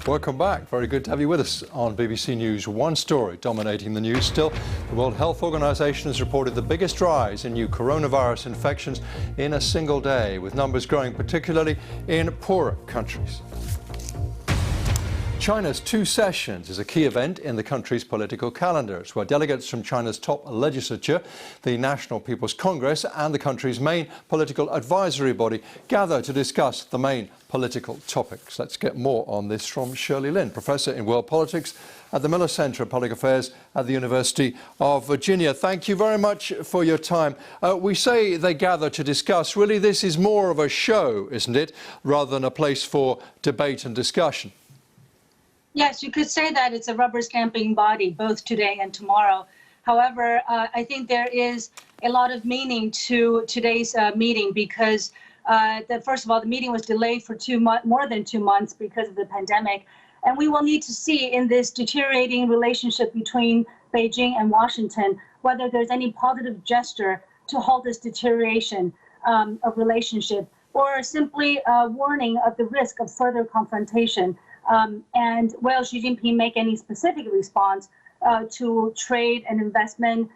Welcome back. Very good to have you with us on BBC News. One story dominating the news still. The World Health Organization has reported the biggest rise in new coronavirus infections in a single day, with numbers growing particularly in poorer countries. China's Two Sessions is a key event in the country's political calendars, where delegates from China's top legislature, the National People's Congress and the country's main political advisory body gather to discuss the main political topics. Let's get more on this from Shirley Lin, Professor in World Politics at the Miller Center of Public Affairs at the University of Virginia. Thank you very much for your time. We say they gather to discuss. Really, this is more of a show, isn't it, rather than a place for debate and discussion? Yes, you could say that it's a rubber stamping body, both today and tomorrow. However, I think there is a lot of meaning to today's meeting because, first of all, the meeting was delayed for more than 2 months because of the pandemic. And we will need to see in this deteriorating relationship between Beijing and Washington whether there's any positive gesture to halt this deterioration of relationship, or simply a warning of the risk of further confrontation. And will Xi Jinping make any specific response to trade and investment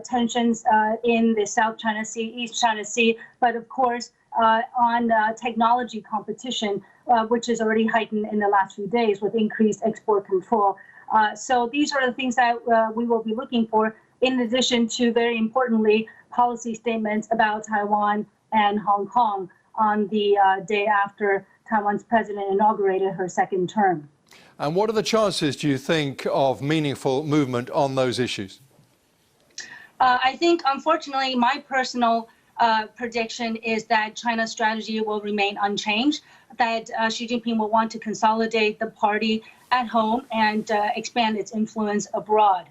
tensions in the South China Sea, East China Sea, but of course on technology competition, which is already heightened in the last few days with increased export control. So these are the things that we will be looking for, in addition to, very importantly, policy statements about Taiwan and Hong Kong on the day after Taiwan's president inaugurated her second term. And what are the chances, do you think, of meaningful movement on those issues? I think, unfortunately, my personal prediction is that China's strategy will remain unchanged, that Xi Jinping will want to consolidate the party at home and expand its influence abroad.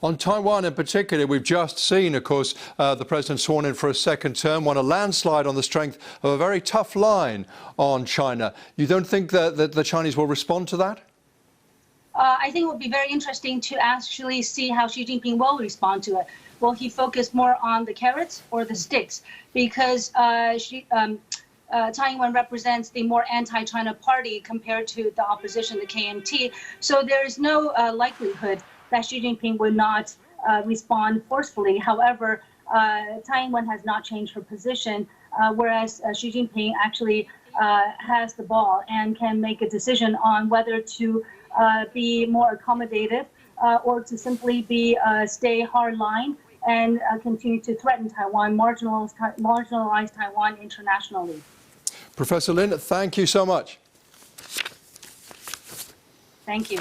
On Taiwan in particular, we've just seen, of course, the president sworn in for a second term, won a landslide on the strength of a very tough line on China. You don't think that the Chinese will respond to that? I think it would be very interesting to actually see how Xi Jinping will respond to it. Will he focus more on the carrots or the sticks? Because Tsai Ing-wen represents the more anti-China party compared to the opposition, the KMT. So there is no likelihood that Xi Jinping would not respond forcefully. However, Tsai Ing-wen has not changed her position, whereas Xi Jinping actually has the ball and can make a decision on whether to be more accommodative or to simply stay hardline and continue to threaten Taiwan, marginalize Taiwan internationally. Professor Lin, thank you so much. Thank you.